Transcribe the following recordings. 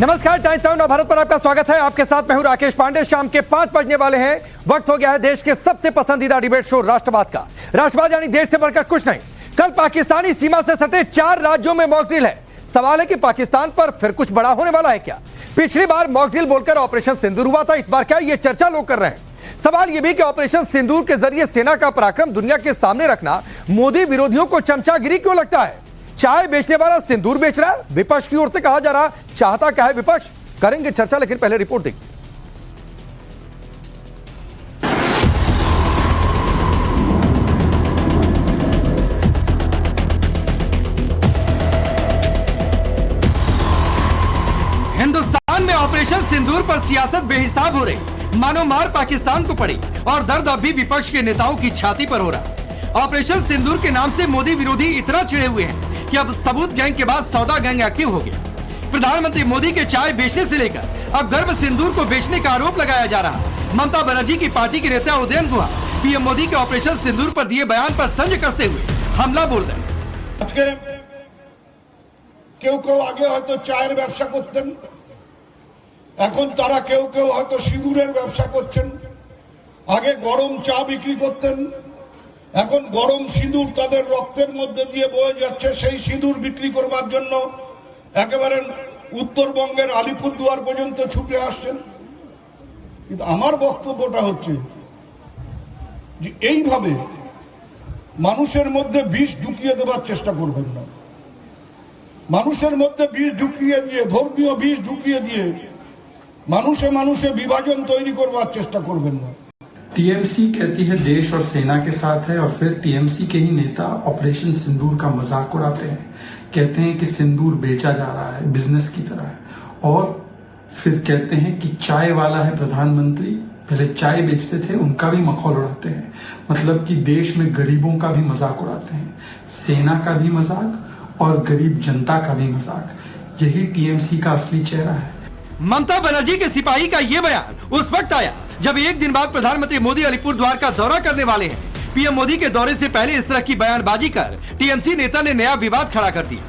नमस्कार, times now Bharat पर आपका स्वागत है। आपके साथ मैं हूं राकेश पांडे। शाम के 5 बजने वाले हैं। वक्त हो गया है देश के सबसे पसंदीदा डिबेट शो राष्ट्रवाद का। राष्ट्रवाद यानी देश से बढ़कर कुछ नहीं। कल पाकिस्तानी सीमा से सटे 4 राज्यों में मॉक ड्रिल है। सवाल है कि पाकिस्तान पर फिर कुछ बड़ा होने वाला है क्या? पिछली बार मॉक ड्रिल बोलकर ऑपरेशन सिंदूर हुआ था, इस बार क्या? ये चर्चा लोग कर रहे हैं। सवाल यह भी कि ऑपरेशन सिंदूर के जरिए सेना का पराक्रम दुनिया के सामने रखना मोदी विरोधियों को चमचागिरी क्यों लगता है? चाय बेचने वाला सिंदूर बेच रहा है, विपक्ष की ओर से कहा जा रहा। चाहता क्या है विपक्ष? करेंगे चर्चा, लेकिन पहले रिपोर्ट देखिए। हिंदुस्तान में ऑपरेशन सिंदूर पर सियासत बेहिसाब हो रही। मानो मार पाकिस्तान को पड़ी और दर्द अब भी विपक्ष के नेताओं की छाती पर हो रहा। ऑपरेशन सिंदूर के नाम से मोदी विरोधी इतना चिढ़े हुए हैं कि अब सबूत गैंग के बाद सौदा गैंग एक्टिव हो गया। प्रधानमंत्री मोदी के चाय बेचने से लेकर अब गर्भ सिंदूर को बेचने का आरोप लगाया जा रहा। ममता बनर्जी की पार्टी के नेता उदयन गुहा पीएम मोदी के ऑपरेशन सिंदूर पर दिए बयान पर तंज कसते हुए हमला बोल रहे। কেউ কেউ আগে হয়তো চায়ের ব্যবসা করতেন, এখন তারা কেউ কেউ হয়তো সিঁদুরের ব্যবসা করছেন। আগে গরম চা বিক্রি করতেন, এখন গরম সিঁদুর তাদের রক্তের মধ্যে দিয়ে বয়ে যাচ্ছে। সেই সিঁদুর বিক্রি করবার জন্য একেবারে উত্তরবঙ্গের আলিপুরদুয়ার পর্যন্ত ছুটে আসছেন। কিন্তু আমার বক্তব্যটা হচ্ছে যে এইভাবে মানুষের মধ্যে বিষ ঢুকিয়ে দেওয়ার চেষ্টা করবেন না। মানুষের মধ্যে বিষ ঢুকিয়ে দিয়ে, ধর্মীয় বিষ ঢুকিয়ে দিয়ে মানুষে মানুষে বিভাজন তৈরি করবার চেষ্টা করবেন না। टीएमसी कहती है देश और सेना के साथ है, और फिर टीएमसी के ही नेता ऑपरेशन सिंदूर का मजाक उड़ाते हैं। कहते हैं कि सिंदूर बेचा जा रहा है बिजनेस की तरह, और फिर कहते हैं कि चाय वाला है प्रधानमंत्री, पहले चाय बेचते थे, उनका भी मखौल उड़ाते हैं। मतलब कि देश में गरीबों का भी मजाक उड़ाते हैं, सेना का भी मजाक और गरीब जनता का भी मजाक। यही टीएमसी का असली चेहरा है। ममता बनर्जी के सिपाही का ये बयान उस वक्त आया जब एक दिन बाद प्रधानमंत्री मोदी अलीपुरद्वार का दौरा करने वाले हैं। पीएम मोदी के दौरे से पहले इस तरह की बयानबाजी कर टीएमसी नेता ने नया विवाद खड़ा कर दिया।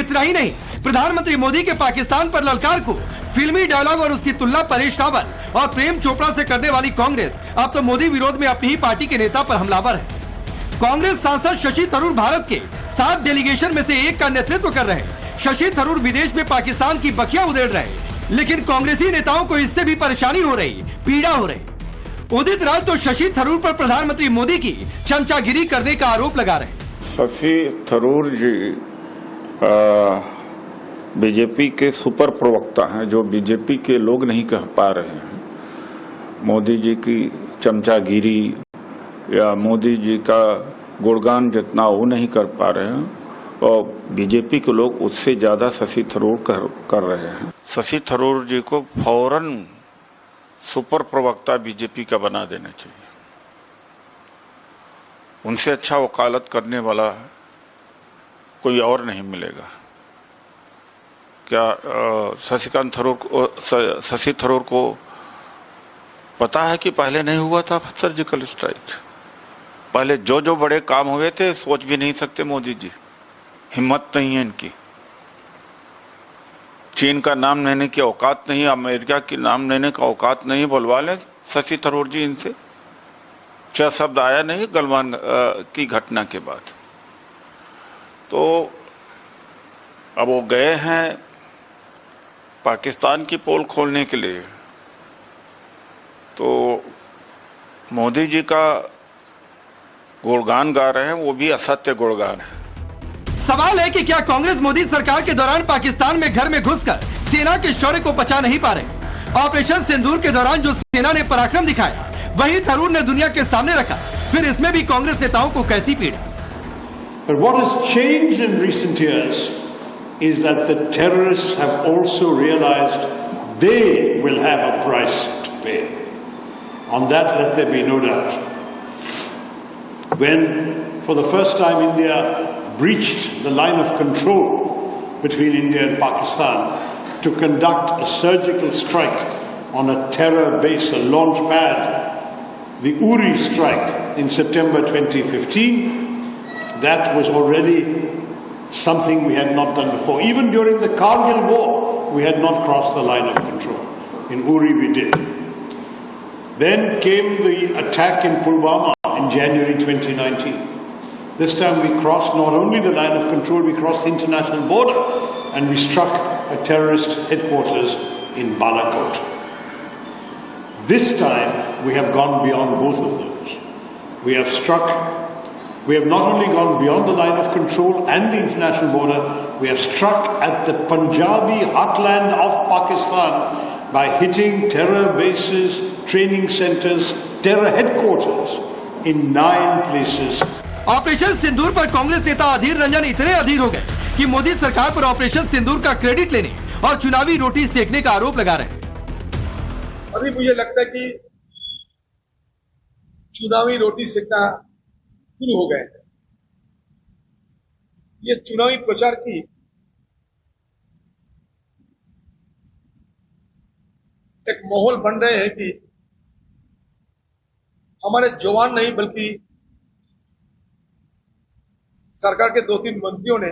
इतना ही नहीं, प्रधानमंत्री मोदी के पाकिस्तान पर ललकार को फिल्मी डायलॉग और उसकी तुलना परेश रावल और प्रेम चोपड़ा से करने वाली कांग्रेस अब तो मोदी विरोध में अपनी ही पार्टी के नेता पर हमलावर है। कांग्रेस सांसद शशि थरूर भारत के 7 डेलीगेशन में से एक का नेतृत्व कर रहे। शशि थरूर विदेश में पाकिस्तान की बखिया उधेड़ रहे, लेकिन कांग्रेसी नेताओं को इससे भी परेशानी हो रही, पीड़ा हो रही। उदित राज तो शशि थरूर पर प्रधानमंत्री मोदी की चमचागिरी करने का आरोप लगा रहे। शशि थरूर जी बीजेपी के सुपर प्रवक्ता हैं, जो बीजेपी के लोग नहीं कह पा रहे हैं। मोदी जी की चमचागिरी या मोदी जी का गुणगान जितना वो नहीं कर पा रहे हैं, और बीजेपी के लोग उससे ज्यादा शशि थरूर कर रहे हैं। शशि थरूर जी को फौरन सुपर प्रवक्ता बीजेपी का बना देना चाहिए। उनसे अच्छा वकालत करने वाला कोई और नहीं मिलेगा। क्या शशि थरूर को पता है कि पहले नहीं हुआ था सर्जिकल स्ट्राइक? पहले जो जो बड़े काम हुए थे सोच भी नहीं सकते मोदी जी। हिम्मत नहीं है इनकी। चीन का नाम लेने की औकात नहीं, अमेरिका की नाम लेने का औकात नहीं। बुलवा लें शशि थरूर जी इनसे। 6 शब्द आया नहीं गलवान की घटना के बाद। तो अब वो गए हैं पाकिस्तान की पोल खोलने के लिए, तो मोदी जी का गुणगान गा रहे हैं, वो भी असत्य गुणगान है। सवाल है कि क्या कांग्रेस मोदी सरकार के दौरान पाकिस्तान में घर में घुसकर सेना के शौर्य को पचा नहीं पा रहे? ऑपरेशन सिंदूर के दौरान जो सेना ने पराक्रम दिखाया, वही थरूर ने दुनिया के सामने रखा। फिर इसमें भी कांग्रेस नेताओं को कैसी पीड़ा? But what has changed in recent years is that the terrorists have also realized they will have a price to pay. On that, let there be no doubt. When, for the first time, India breached the line of control between India and Pakistan to conduct a surgical strike on a terror base, a launch pad, the Uri strike in September 2015, that was already something we had not done before. Even during the Kargil War, we had not crossed the line of control. In Uri, we did. Then came the attack in Pulwama in January 2019. This time we crossed not only the line of control, we crossed the international border and we struck a terrorist headquarters in Balakot. This time we have gone beyond both of those. We have not only gone beyond the line of control and the international border, we have struck at the Punjabi heartland of Pakistan by hitting terror bases, training centers, terror headquarters in 9 places. Operation सिंदूर पर कांग्रेस नेता अधीर रंजन इतने अधीर हो गए कि मोदी सरकार पर operation सिंदूर का credit लेने और चुनावी रोटी सेकने का आरोप लगा रहे हैं। अभी मुझे लगता है कि चुनावी रोटी सेकना शुरू हो गए हैं। ये चुनावी प्रचार की एक माहौल बन रहे हैं कि हमारे जवान नहीं बल्कि सरकार के 2-3 मंत्रियों ने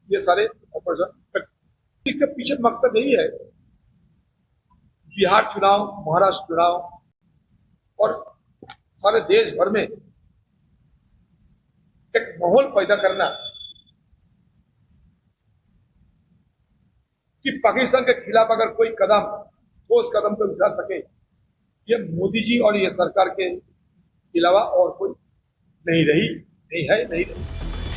ये सारे ऑपरेशन, इसके पीछे मकसद यही है, बिहार चुनाव, महाराष्ट्र चुनाव और सारे देश भर में एक माहौल पैदा करना कि पाकिस्तान के खिलाफ अगर कोई कदम, ठोस कदम पे उठा सके, ये मोदी जी और ये सरकार के अलावा और कोई नहीं रही।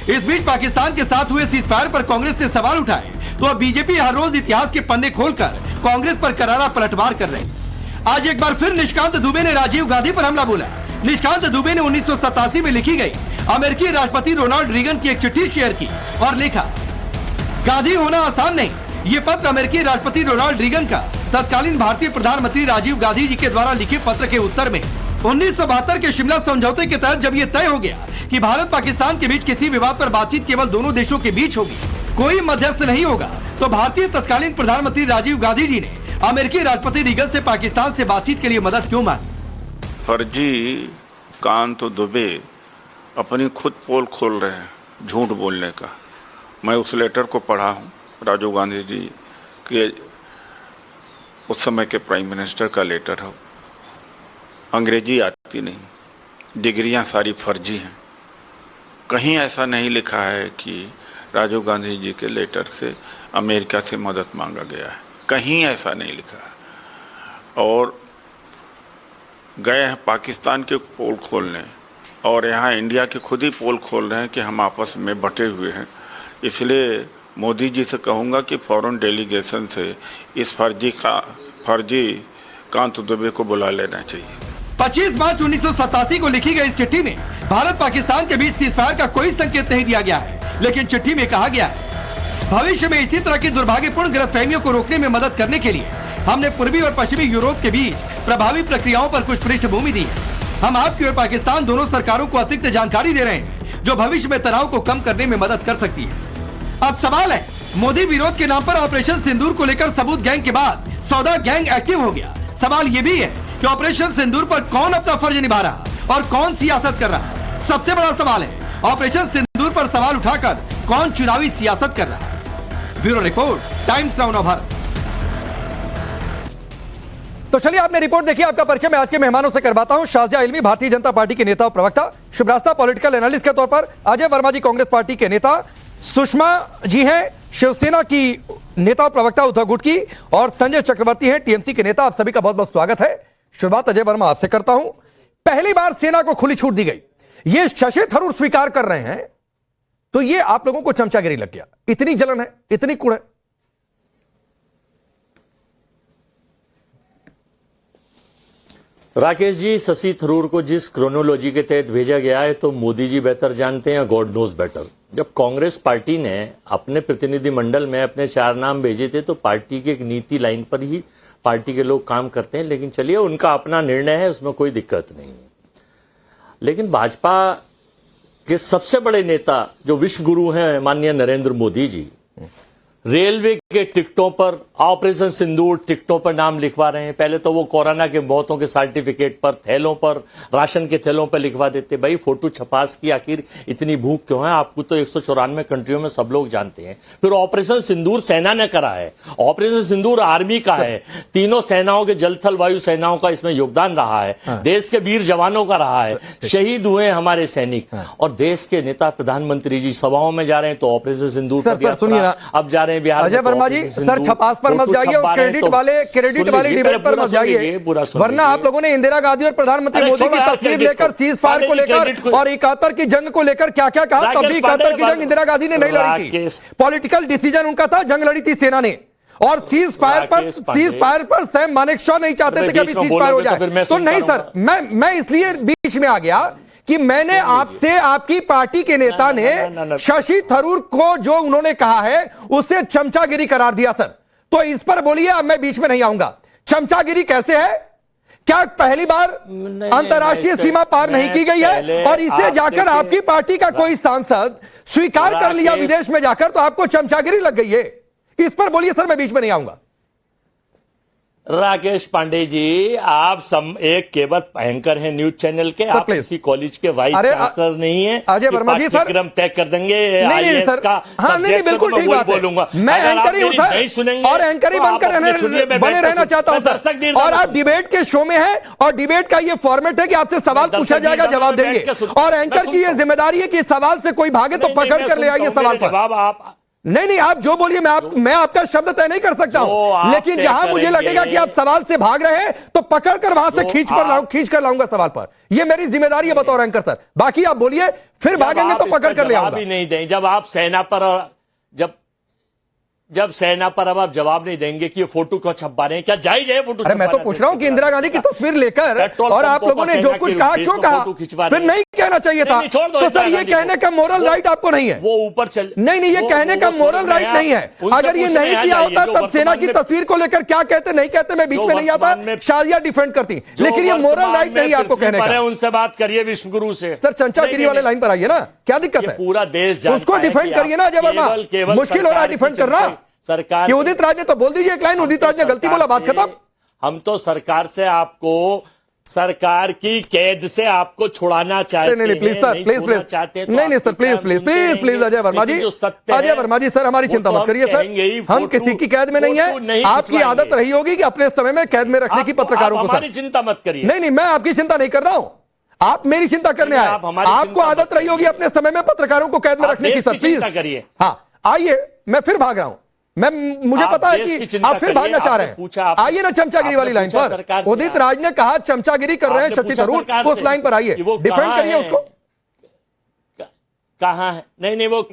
इस बीच पाकिस्तान के साथ हुए सीजफायर पर कांग्रेस ने सवाल उठाए तो अब बीजेपी हर रोज इतिहास के पन्ने खोलकर कांग्रेस पर करारा पलटवार कर रहे हैं। आज एक बार फिर निशिकांत दुबे ने राजीव गांधी पर हमला बोला। निशिकांत दुबे ने 1987 में लिखी गई अमेरिकी राष्ट्रपति रोनाल्ड रीगन की एक चिट्ठी शेयर की और लिखा, गांधी होना आसान नहीं। ये पत्र अमेरिकी राष्ट्रपति रोनाल्ड रीगन का तत्कालीन भारतीय प्रधानमंत्री राजीव गांधी जी के द्वारा लिखे पत्र के उत्तर में 1972 के शिमला समझौते के तहत जब ये तय हो गया कि भारत पाकिस्तान के बीच किसी विवाद पर बातचीत केवल दोनों देशों के बीच होगी, कोई मध्यस्थ नहीं होगा, तो भारतीय तत्कालीन प्रधानमंत्री राजीव गांधी जी ने अमेरिकी राष्ट्रपति रीगन से पाकिस्तान से बातचीत के लिए मदद क्यों मांगी? फर्जी कांत दुबे अपनी खुद पोल खोल रहे हैं झूठ बोलने का। मैं उस लेटर को पढ़ा हूँ, राजीव गांधी जी के उस समय के प्राइम मिनिस्टर का लेटर है। अंग्रेजी आती नहीं, डिग्रियां सारी फर्जी हैं। कहीं ऐसा नहीं लिखा है कि राजीव गांधी जी के लेटर से अमेरिका से मदद मांगा गया है, कहीं ऐसा नहीं लिखा है। और गए हैं पाकिस्तान के पोल खोलने और यहाँ इंडिया के खुद ही पोल खोल रहे हैं कि हम आपस में बटे हुए हैं। इसलिए मोदी जी से कहूँगा कि फॉरेन डेलीगेशन से इस फर्जी कांत दुबे को बुला लेना चाहिए। 25 मार्च 1987 को लिखी गई इस चिट्ठी में भारत पाकिस्तान के बीच सीजफायर का कोई संकेत नहीं दिया गया है, लेकिन चिट्ठी में कहा गया है भविष्य में इसी तरह की दुर्भाग्यपूर्ण गलतफहमियों को रोकने में मदद करने के लिए हमने पूर्वी और पश्चिमी यूरोप के बीच प्रभावी प्रक्रियाओं पर कुछ पृष्ठभूमि दी है। हम आपकी और पाकिस्तान दोनों सरकारों को अतिरिक्त जानकारी दे रहे हैं जो भविष्य में तनाव को कम करने में मदद कर सकती है। अब सवाल है, मोदी विरोध के नाम पर ऑपरेशन सिंदूर को लेकर सबूत गैंग के बाद सौदा गैंग एक्टिव हो गया। सवाल ये भी है कि ऑपरेशन सिंदूर पर कौन अपना फर्ज निभा रहा और कौन सियासत कर रहा। सबसे बड़ा सवाल है, ऑपरेशन सिंदूर पर सवाल उठाकर कौन चुनावी सियासत कर रहा है। Bureau report, times now Bharat. तो चलिए आपने रिपोर्ट देखी, आपका परिचय मैं आज के मेहमानों से करवाता हूं। शाहजहां इल्मी भारतीय जनता पार्टी के नेता और प्रवक्ता, शुभ्रास्ता पॉलिटिकल एनालिस्ट के तौर पर, अजय वर्मा जी कांग्रेस पार्टी के नेता, सुषमा जी हैं शिवसेना की नेता और प्रवक्ता उद्धव गुट की, और संजय चक्रवर्ती हैं टीएमसी के नेता। आप सभी का बहुत बहुत स्वागत है। शुरुआत अजय वर्मा आपसे करता हूं। पहली बार सेना को खुली छूट दी गई, ये शशि थरूर स्वीकार कर रहे हैं, तो ये आप लोगों को चमचागिरी लग गया। इतनी जलन है, इतनी कुड़ है। राकेश जी, शशि थरूर को जिस क्रोनोलॉजी के तहत भेजा गया है तो मोदी जी बेहतर जानते हैं, गॉड नोज बेटर। जब कांग्रेस पार्टी ने अपने प्रतिनिधिमंडल में अपने 4 नाम भेजे थे तो पार्टी की एक नीति लाइन पर ही पार्टी के लोग काम करते हैं, लेकिन चलिए उनका अपना निर्णय है, उसमें कोई दिक्कत नहीं। लेकिन भाजपा के सबसे बड़े नेता जो विश्व गुरु हैं माननीय नरेंद्र मोदी जी, रेलवे के टिकटों पर ऑपरेशन सिंदूर टिकटों पर नाम लिखवा रहे हैं। पहले तो वो कोरोना के मौतों के सर्टिफिकेट पर, थैलों पर, राशन के थैलों पर लिखवा देते। भाई फोटो छपास की आखिर इतनी भूख क्यों है? आपको तो 194 कंट्रियों में सब लोग जानते हैं। फिर ऑपरेशन सिंदूर सेना ने करा है, ऑपरेशन सिंदूर आर्मी का है, तीनों सेनाओं के जल थल वायु सेनाओं का इसमें योगदान रहा है, देश के वीर जवानों का रहा है, शहीद हुए हमारे सैनिक। और देश के नेता प्रधानमंत्री जी सभाओं में जा रहे हैं तो ऑपरेशन सिंदूर अब जा रहे हैं बिहार में। जी सर, छपास पर मत जाइए और क्रेडिट वाले डिबेट पर मत जाइए, वरना आप लोगों ने इंदिरा गांधी और प्रधानमंत्री मोदी की तस्वीर लेकर, सीज फायर को लेकर और 71 की जंग को लेकर क्या क्या कहा। तब भी 71 की जंग इंदिरा गांधी ने नहीं लड़ी थी, पॉलिटिकल डिसीजन उनका था, जंग लड़ी थी सेना ने। और सीज फायर पर सैम मानेकशॉ नहीं चाहते थे कि अभी सीज फायर हो जाए। तो नहीं सर, मैं इसलिए बीच में आ गया कि मैंने आपसे, आपकी पार्टी के नेता ने शशि थरूर को जो उन्होंने कहा है उसे चमचागिरी करार दिया सर। तो इस पर बोलिए, अब मैं बीच में नहीं आऊंगा। चमचागिरी कैसे है? क्या पहली बार अंतर्राष्ट्रीय सीमा पार नहीं की गई है और इसे जाकर आपकी पार्टी का कोई सांसद स्वीकार कर लिया विदेश में जाकर, तो आपको चमचागिरी लग गई है? इस पर बोलिए सर, मैं बीच में नहीं आऊंगा। राकेश पांडे जी, आप एक केवल एंकर हैं न्यूज चैनल के, आप किसी कॉलेज के वाइस चांसलर नहीं है। अजय वर्मा जी सर, पाठ्यक्रम तय कर देंगे नहीं सर, हाँ नहीं बिल्कुल ठीक बात है। मैं एंकर ही हूं सर, और एंकर ही बने रहना चाहता हूं सर। और आप डिबेट के शो में हैं और डिबेट का ये फॉर्मेट है कि आपसे सवाल पूछा जाएगा, जवाब देंगे, और एंकर की ये जिम्मेदारी है कि सवाल से कोई भागे तो पकड़ कर ले आइए सवाल पर। नहीं, आप जो बोलिए, मैं आपका शब्द तय नहीं कर सकता हूं, लेकिन जहां मुझे लगेगा कि आप सवाल से भाग रहे हैं तो पकड़कर वहां से खींच कर लाऊंगा सवाल पर। यह मेरी जिम्मेदारी है बतौर एंकर सर। बाकी आप बोलिए, फिर भागेंगे तो पकड़ कर ले आऊंगा। जवाब ही नहीं दें जब आप सेना पर, जब सेना पर अब आप जवाब नहीं देंगे कि ये फोटो क्यों छपा रहे हैं, क्या जायज है फोटो? अरे मैं तो पूछ रहा हूं कि इंदिरा गांधी की तस्वीर लेकर और आप लोगों ने जो कुछ कहा क्यों कहा? फिर नहीं कहना चाहिए था। तो सर ये कहने का मोरल राइट आपको नहीं है? वो ऊपर चल नहीं, ये कहने का मोरल राइट नहीं है। अगर ये नहीं किया होता तब सेना की तस्वीर को लेकर क्या कहते नहीं कहते, मैं बीच में नहीं आता, शाजिया डिफेंड करती। लेकिन ये मोरल राइट नहीं आपको कहने का। उनसे बात करिए विश्वगुरु से सर, चमचागिरी वाले लाइन पर आइए ना, क्या दिक्कत है? पूरा देश उसको डिफेंड करिए ना अजय वर्मा, मुश्किल हो रहा है डिफेंड करना। सरकार कि उदित राज ने तो बोल दीजिए एक लाइन, उदित राज ने गलती बोला, बात खत्म। हम तो सरकार से आपको, सरकार की कैद से आपको छुड़ाना चाहते हैं। नहीं प्लीज सर, प्लीज नहीं sir, please Ajay Varma ji, Ajay Varma ji sir, हमारी चिंता मत करिए सर, हम किसी की कैद में नहीं है। आपकी आदत रही होगी कि अपने समय में कैद में रखने की पत्रकारों को। हमारी चिंता मत करिए। नहीं, मैं आपकी चिंता नहीं कर रहा हूं, आप मेरी चिंता करने आए। आपको आदत रही होगी अपने समय में पत्रकारों को कैद में रखने की सर, प्लीज करिए। हाँ आइए, मैं फिर भाग रहा हूं, मुझे पता है कि आप फिर भागना चाह रहे हैं। आइए ना चमचागिरी वाली लाइन पर। उदित राज ने कहा चमचागिरी कर रहे हैं शशि थरूर, उस लाइन पर आइए, डिफेंड करिए उसको। कहां है? नहीं वो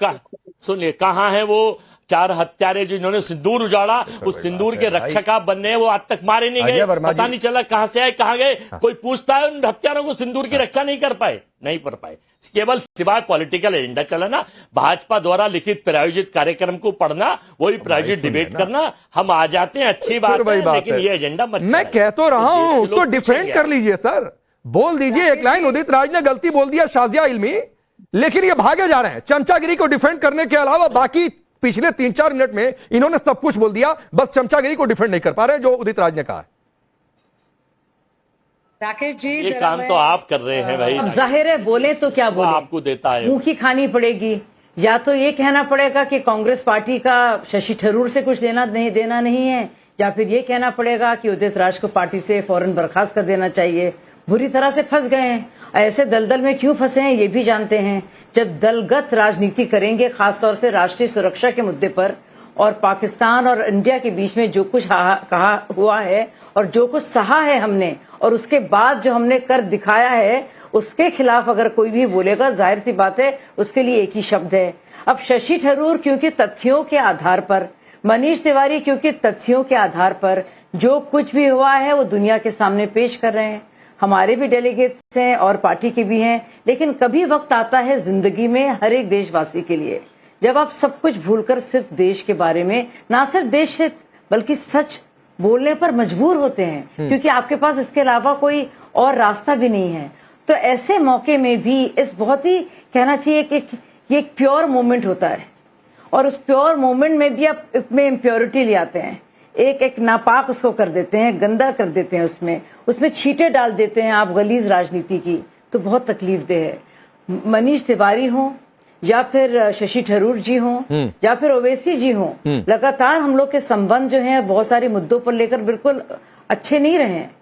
सुनिए, कहां है वो 4 हत्यारे जिन्होंने सिंदूर उजाड़ा? उस सिंदूर के रक्षक आप बनने हैं, वो आज तक मारे नहीं गए, पता नहीं चला कहां से आए कहां गए। कोई पूछता है उन हत्यारों को, सिंदूर की रक्षा नहीं कर पाए, नहीं कर पाए, केवल सिवाय पॉलिटिकल एजेंडा चलाना, भाजपा द्वारा लिखित प्रायोजित कार्यक्रम को पढ़ना, वही प्रायोजित डिबेट करना। हम आ जाते हैं, अच्छी बात है, लेकिन ये एजेंडा मत। मैं कह तो रहा हूं, तो डिफेंड कर लीजिए सर, बोल दीजिए एक लाइन, उदित राज ने गलती बोल दिया शाजिया इल्मी, लेकिन ये भागे जा रहे हैं। चमचागिरी को डिफेंड करने के अलावा बाकी पिछले 3-4 मिनट में इन्होंने सब कुछ बोल दिया, बस चमचागिरी को डिफेंड नहीं कर पा रहे जो उदित राज ने कहा। राकेश जी, ये काम तो आप कर रहे हैं भाई। अब जाहिर है, बोले तो क्या बोले, आपको देता है, मुंह की खानी पड़ेगी। या तो ये कहना पड़ेगा कि कांग्रेस पार्टी का शशि थरूर से कुछ देना नहीं है, या फिर ये कहना पड़ेगा कि उदित राज को पार्टी से फौरन बर्खास्त कर देना चाहिए। बुरी तरह से फंस गए हैं। ऐसे दलदल में क्यों फंसे हैं ये भी जानते हैं। जब दलगत राजनीति करेंगे, खासतौर से राष्ट्रीय सुरक्षा के मुद्दे पर और पाकिस्तान और इंडिया के बीच में जो कुछ कहा हुआ है और जो कुछ सहा है हमने, और उसके बाद जो हमने कर दिखाया है, उसके खिलाफ अगर कोई भी बोलेगा, जाहिर सी बात है उसके लिए एक ही शब्द है। अब शशि थरूर क्योंकि तथ्यों के आधार पर, मनीष तिवारी क्योंकि तथ्यों के आधार पर जो कुछ भी हुआ है वो दुनिया के सामने पेश कर रहे हैं। हमारे भी डेलीगेट्स हैं और पार्टी के भी हैं, लेकिन कभी वक्त आता है जिंदगी में हर एक देशवासी के लिए, जब आप सब कुछ भूलकर सिर्फ देश के बारे में, ना सिर्फ देश हित बल्कि सच बोलने पर मजबूर होते हैं, क्योंकि आपके पास इसके अलावा कोई और रास्ता भी नहीं है। तो ऐसे मौके में भी इस बहुत ही कहना चाहिए कि ये एक प्योर मोमेंट होता है और उस प्योर मोमेंट में भी आप में इम्प्योरिटी ले आते हैं, एक नापाक उसको कर देते हैं, गंदा कर देते हैं, उसमें छींटे डाल देते हैं आप गलीज राजनीति की, तो बहुत तकलीफदेह है। मनीष तिवारी हो या फिर शशि थरूर जी हो या फिर ओवैसी जी हो, लगातार हम लोग के संबंध जो हैं बहुत सारे मुद्दों पर लेकर बिल्कुल अच्छे नहीं रहे हैं।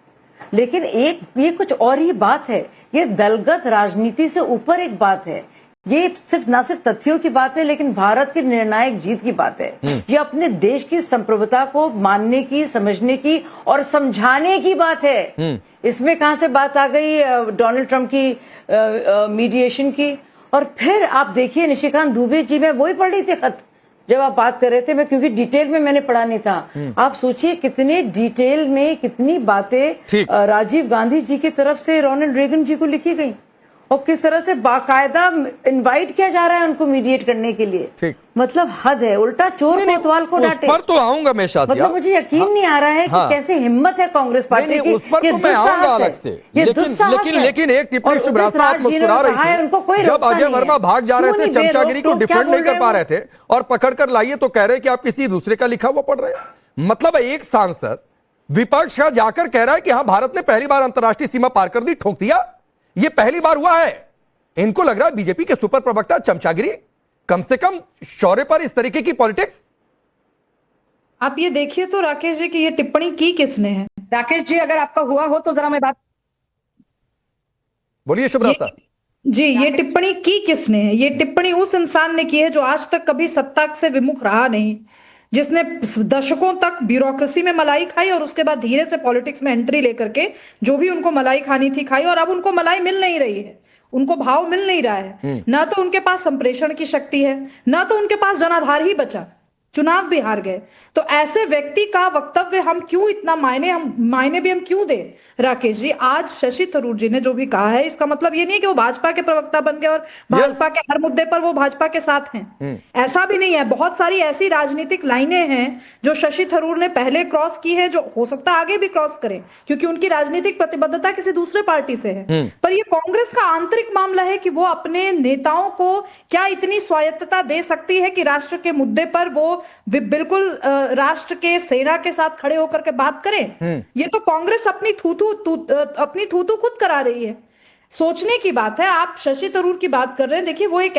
लेकिन ये कुछ और ही बात है, ये दलगत राजनीति से ऊपर एक बात है। ये ना सिर्फ तथ्यों की बात है, लेकिन भारत की निर्णायक जीत की बात है। ये अपने देश की संप्रभुता को मानने की, समझने की और समझाने की बात है। इसमें कहां से बात आ गई डोनाल्ड ट्रंप की मीडिएशन की। और फिर आप देखिए निशिकांत दुबे जी, मैं वही पढ़ रही थी खत जब आप बात कर रहे थे, मैं क्योंकि डिटेल में मैंने पढ़ा नहीं था। आप सोचिए कितने डिटेल में कितनी बातें राजीव गांधी जी की तरफ से रोनाल्ड रेगन जी को लिखी गई और किस तरह से बाकायदा इनवाइट किया जा रहा है उनको मीडिएट करने के लिए। मतलब हद है, उल्टा चोर कोतवाल को डांटे। उस पर तो आऊंगा मैं शाजिया, मतलब मुझे यकीन नहीं आ रहा है कि कैसे हिम्मत है कांग्रेस पार्टी की। उस पर तो मैं आऊंगा अलग से, लेकिन एक टिप्पणी शुभ्रास्ता, आप मुस्कुरा रही थी जब अजय वर्मा भाग जा रहे थे, चमचागिरी को डिफेंड नहीं कर पा रहे थे और पकड़ कर लाइए तो कह रहे कि आप किसी दूसरे का लिखा हुआ पढ़ रहे हैं। मतलब एक सांसद विपक्ष का जाकर कह रहा है कि हाँ भारत ने पहली बार अंतर्राष्ट्रीय सीमा पार कर दी, ठोक दिया। ये पहली बार हुआ है। इनको लग रहा है बीजेपी के सुपर प्रवक्ता चमचागिरी, कम से कम शौर्य पर इस तरीके की पॉलिटिक्स। आप ये देखिए तो राकेश जी की ये टिप्पणी की किसने है। राकेश जी अगर आपका हुआ हो तो जरा मैं बात बोलिए शुभ्रास्ता जी। ये टिप्पणी की किसने है? ये टिप्पणी उस इंसान ने की है जो आज तक कभी सत्ता से विमुख रहा नहीं, जिसने दशकों तक ब्यूरोक्रेसी में मलाई खाई और उसके बाद धीरे से पॉलिटिक्स में एंट्री लेकर के जो भी उनको मलाई खानी थी खाई, और अब उनको मलाई मिल नहीं रही है, उनको भाव मिल नहीं रहा है। ना तो उनके पास संप्रेषण की शक्ति है, ना तो उनके पास जनाधार ही बचा, चुनाव भी हार गए। तो ऐसे व्यक्ति का वक्तव्य हम क्यों इतना मायने भी हम क्यों दे? राकेश जी, आज शशि थरूर जी ने जो भी कहा है, इसका मतलब ये नहीं है कि वो भाजपा के प्रवक्ता बन गए और भाजपा के हर मुद्दे पर वो भाजपा के साथ हैं। ऐसा भी नहीं है। बहुत सारी ऐसी राजनीतिक लाइनें हैं जो शशि थरूर ने पहले क्रॉस की है, जो हो सकता है आगे भी क्रॉस करें, क्योंकि उनकी राजनीतिक प्रतिबद्धता किसी दूसरे पार्टी से है। पर ये कांग्रेस का आंतरिक मामला है कि वो अपने नेताओं को क्या इतनी स्वायत्तता दे सकती है कि राष्ट्र के मुद्दे पर वो बिल्कुल राष्ट्र के सेना के साथ खड़े होकर के बात करें। ये तो कांग्रेस अपनी थूथू खुद करा रही है। सोचने की बात है। आप शशि थरूर की बात कर रहे हैं, देखिए वो एक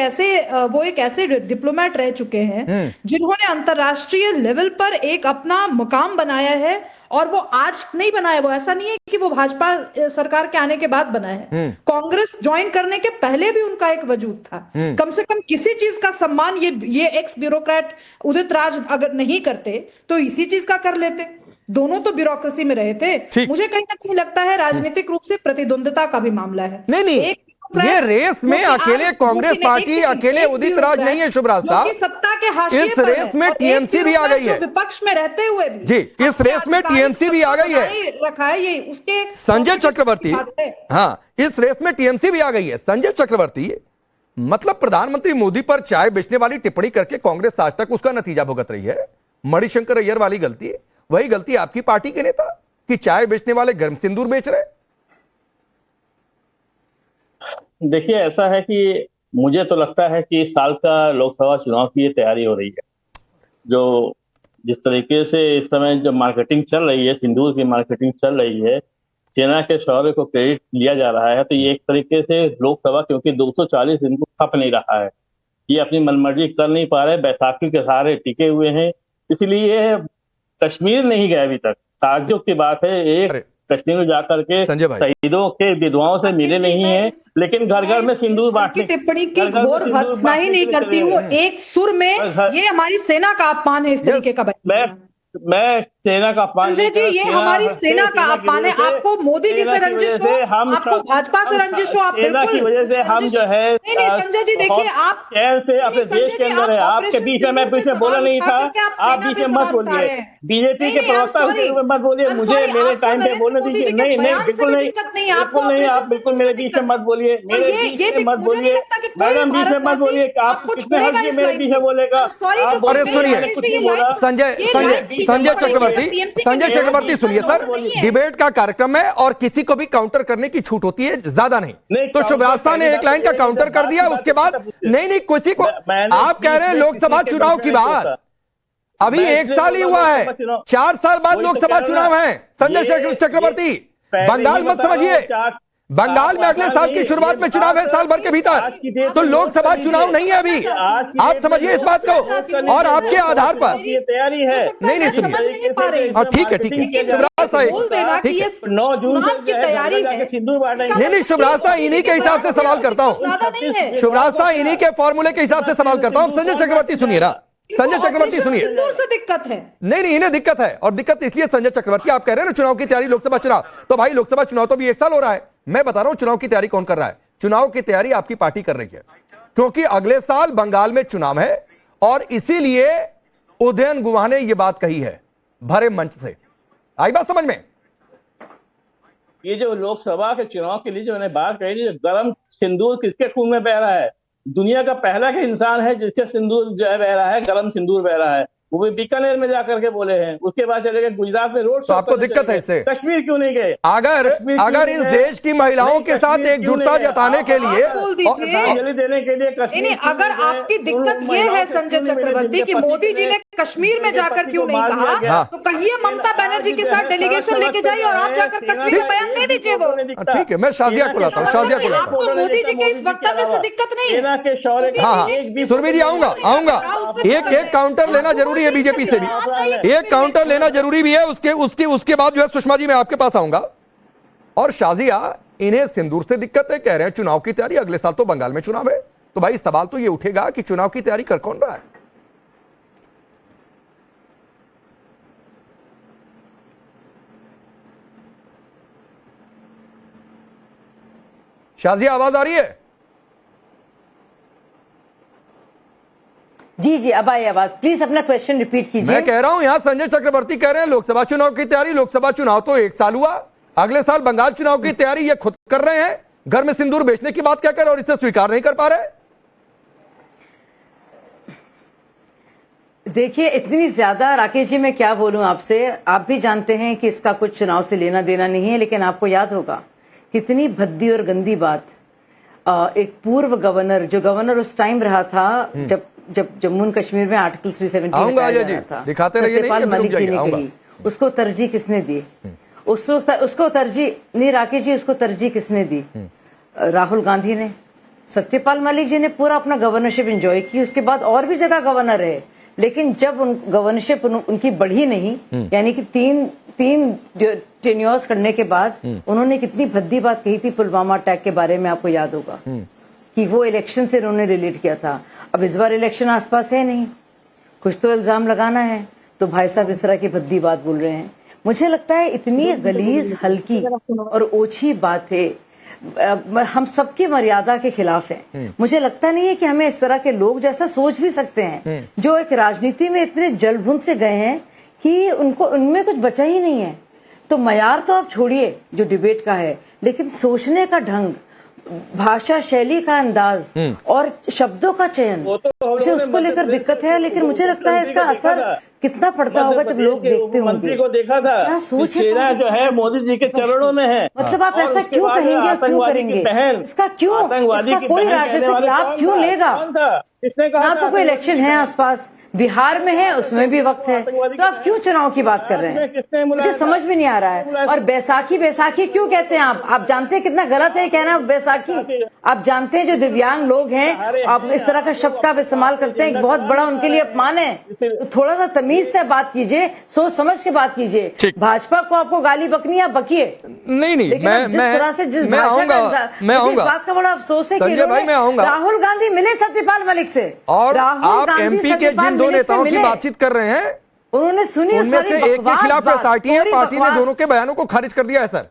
ऐसे डिप्लोमेट रह चुके हैं जिन्होंने अंतरराष्ट्रीय लेवल पर एक अपना मुकाम बनाया है, और वो आज नहीं बनाया। वो ऐसा नहीं है कि वो भाजपा सरकार के आने के बाद बनाया है। कांग्रेस ज्वाइन करने के पहले भी उनका एक वजूद था। कम से कम किसी चीज का सम्मान ये एक्स ब्यूरोक्रेट उदित राज अगर नहीं करते तो इसी चीज का कर लेते। दोनों तो ब्यूरोक्रेसी में रहे थे। मुझे कहीं ना कहीं लगता है राजनीतिक रूप से प्रतिद्वंद्विता का भी मामला है। नहीं, ये रेस में अकेले कांग्रेस पार्टी, अकेले उदित राज नहीं है शुभ्रास्ता। सत्ता के हाशिए इस रेस में टीएमसी भी आ गई है, विपक्ष में रहते हुए भी। जी, इस रेस में टीएमसी भी आ गई है। रखा है ये उसके संजय चक्रवर्ती। हाँ, इस रेस में टीएमसी भी आ गई है। संजय चक्रवर्ती मतलब प्रधानमंत्री मोदी पर चाय बेचने वाली टिप्पणी करके कांग्रेस आज तक उसका नतीजा भुगत रही है। मणिशंकर अय्यर वाली गलती, वही गलती आपकी पार्टी के नेता कि चाय बेचने वाले गर्म सिंदूर बेच रहे। देखिए, ऐसा है कि मुझे तो लगता है कि इस साल का लोकसभा चुनाव की ये तैयारी हो रही है। जो जिस तरीके से इस समय जो मार्केटिंग चल रही है, सिंदूर की मार्केटिंग चल रही है, सेना के शौर्य को क्रेडिट लिया जा रहा है, तो ये एक तरीके से लोकसभा, क्योंकि 240 इनको खप नहीं रहा है, ये अपनी मनमर्जी कर नहीं पा रहे, बैसाखी के सहारे टिके हुए हैं। इसलिए कश्मीर नहीं गए अभी तक। ताज्जुब की बात है, एक कश्मीर में जाकर के शहीदों के विधवाओं से मिले नहीं है, लेकिन घर घर में सिंदूर बांटने की टिप्पणी की घोर भर्त्सना ही नहीं करती हूँ। एक सुर में ये हमारी सेना का अपमान है इस तरीके का। मैं सेना का अपमान संजय जी, ये हमारी सेना का अपमान है। आपको मोदी जी से रंजिश हो, आपको भाजपा से रंजिश हो, आप बिल्कुल की वजह से हम जो है नहीं संजय जी, देखिए आप शहर से अपने देश के अंदर है। आपके बीच में मैं बीच में बोला नहीं था, आप बीच में मत बोलिए। बीजेपी के प्रवक्ता मत बोलिए, मुझे मेरे टाइम पे बोलने दीजिए। नहीं, बिल्कुल नहीं, बिल्कुल नहीं, आप बिल्कुल मेरे बीच में मत बोलिए, मेरे बीच में मत बोलिए मैडम, बीच में मत बोलिए। आप कितने हक मेरे बीच में बोलेगा? सुनिए संजय चक्रवर्ती, चक्रवर्ती सुनिए सर, डिबेट का कार्यक्रम है और किसी को भी काउंटर करने की छूट होती है, ज्यादा नहीं। तो शुभरास्ता ने एक लाइन का काउंटर कर दिया, उसके बाद नहीं किसी को, आप कह रहे हैं लोकसभा चुनाव की बात, अभी 1 साल ही हुआ है, 4 साल बाद लोकसभा चुनाव है। संजय चक्रवर्ती, बंगाल मत समझिए, बंगाल में अगले साल की शुरुआत में चुनाव है, साल भर के भीतर, तो लोकसभा चुनाव नहीं है अभी, आप समझिए इस बात को। और आपके आधार पर तैयारी है, नहीं सुनिए, ठीक है शुभरास्ता, ठीक है 9 जून की तैयारी है, नहीं शुभरास्ता इन्हीं के हिसाब से सवाल करता हूँ, शुभरास्ता इन्हीं के फॉर्मूले के हिसाब से सवाल करता हूँ। संजय चक्रवर्ती सुनिए ना, संजय चक्रवर्ती सुनिए, से दिक्कत है, नहीं इन्हें दिक्कत है, और दिक्कत इसलिए संजय चक्रवर्ती, आप कह रहे हैं ना चुनाव की तैयारी, लोकसभा चुनाव, तो भाई लोकसभा चुनाव तो भी 1 साल हो रहा है, मैं बता रहा हूं चुनाव की तैयारी कौन कर रहा है। चुनाव की तैयारी आपकी पार्टी कर रही है, क्योंकि अगले साल बंगाल में चुनाव है, और इसीलिए उदयन गुहा ने यह बात कही है भरे मंच से। आई बात समझ में? ये जो लोकसभा के चुनाव के लिए जो मैंने बात कही, गरम सिंदूर किसके खून में बह रहा है? दुनिया का पहला के इंसान है जिसके सिंदूर जो है बह रहा है, गरम सिंदूर बह रहा है, वो भी बीकानेर में जाकर के बोले हैं, उसके बाद चले गए गुजरात में रोड शो। तो आपको दिक्कत है इससे? कश्मीर क्यों नहीं गए? अगर इस देश की महिलाओं के साथ एकजुटता जताने के लिए, देने के लिए नहीं, अगर आपकी दिक्कत ये है संजय चक्रवर्ती कि मोदी जी ने कश्मीर में जाकर क्यों नहीं कहा, तो कहिए ममता बनर्जी के साथ डेलीगेशन लेके जाइए और आप जाकर कश्मीर में बयान दे दीजिए वो। ठीक है, मैं शाजिया को लाता हूँ, शाजिया को लाता हूँ। आपको मोदी जी के इस वक्तव्य से दिक्कत नहीं है? हाँ सुरभि जी, आऊंगा, एक काउंटर लेना जरूरी है बीजेपी से भी, एक काउंटर लेना जरूरी भी है, उसके बाद जो है सुषमा जी मैं आपके पास आऊंगा। और शाजिया, इन्हें सिंदूर से दिक्कत है, कह रहे हैं चुनाव की तैयारी, अगले साल तो बंगाल में चुनाव है, तो भाई सवाल तो ये उठेगा कि चुनाव की तैयारी कर कौन रहा है? शाजिया आवाज आ रही है? जी अब आई आवाज, प्लीज अपना क्वेश्चन रिपीट कीजिए। मैं कह रहा हूं यहां संजय चक्रवर्ती कह रहे हैं लोकसभा चुनाव की तैयारी, लोकसभा चुनाव तो 1 साल हुआ, अगले साल बंगाल चुनाव की तैयारी ये खुद कर रहे हैं, घर में सिंदूर बेचने की बात कहकर, और इसे स्वीकार नहीं कर पा रहे। देखिए इतनी ज्यादा, राकेश जी मैं क्या बोलूं आपसे, आप भी जानते हैं कि इसका कुछ चुनाव से लेना देना नहीं है, लेकिन आपको याद होगा कितनी भद्दी और गंदी बात एक पूर्व गवर्नर, जो गवर्नर उस टाइम रहा था जब जम्मू एंड कश्मीर में आर्टिकल 370 था, दिखाते रहिए, सत्यपाल मलिक जी ने कही, उसको तरजीह किसने दी? उसको तरजीह नहीं, राकेश जी उसको तरजीह किसने दी? राहुल गांधी ने। सत्यपाल मलिक जी ने पूरा अपना गवर्नरशिप एंजॉय की, उसके बाद और भी जगह गवर्नर रहे, लेकिन जब गवर्नरशिप उनकी बढ़ी नहीं, यानी कि तीन टेन्योर्स करने के बाद उन्होंने कितनी भद्दी बात कही थी पुलवामा अटैक के बारे में, आपको याद होगा कि वो इलेक्शन से उन्होंने रिलेट किया था। अब इस बार इलेक्शन आसपास है नहीं, कुछ तो इल्जाम लगाना है, तो भाई साहब इस तरह की भद्दी बात बोल रहे हैं। मुझे लगता है इतनी गलीज, हल्की और ओछी बात है, हम सबकी मर्यादा के खिलाफ है। मुझे लगता नहीं है कि हमें इस तरह के लोग जैसा सोच भी सकते हैं, जो एक राजनीति में इतने जलभुन से गए हैं कि उनमें कुछ बचा ही नहीं है। तो मयार तो आप छोड़िए जो डिबेट का है, लेकिन सोचने का ढंग, भाषा शैली का अंदाज और शब्दों का चयन, मुझे उसको लेकर दिक्कत है। लेकिन मुझे लगता है इसका असर कितना पड़ता होगा जब लोग देखते होंगे। मंत्री को देखा था, क्या सोच चेहरा जो है मोदी जी के चरणों में है। मतलब आप ऐसा क्यों कहेंगे और क्यों करेंगे? इसका क्यों, इसका कोई राजनीतिक लाभ क्यों लेगा? ना तो कोई इलेक्शन है आसपास, बिहार में है उसमें भी वक्त है, तो आप क्यों चुनाव की बात कर रहे हैं? मुझे समझ में नहीं आ रहा है। और बैसाखी क्यों कहते हैं आप जानते हैं कितना गलत है कहना बैसाखी। आप जानते हैं जो दिव्यांग लोग हैं, आप इस तरह का शब्द का इस्तेमाल करते हैं, बहुत बड़ा उनके लिए अपमान है। तो थोड़ा सा तमीज से बात कीजिए, सोच समझ के बात कीजिए। भाजपा को आपको गाली बकनी आप बकिए, नहीं मैं आऊंगा। इस बात का बड़ा अफसोस है संजय भाई, मैं आऊंगा। राहुल गांधी मिले सत्यपाल मलिक से, और आप एमपी के जिन दो नेताओं की बातचीत कर रहे हैं, उन्होंने सुनी, उनमें से एक के खिलाफ एसआईटी है, पार्टी ने दोनों के बयानों को खारिज कर दिया है सर।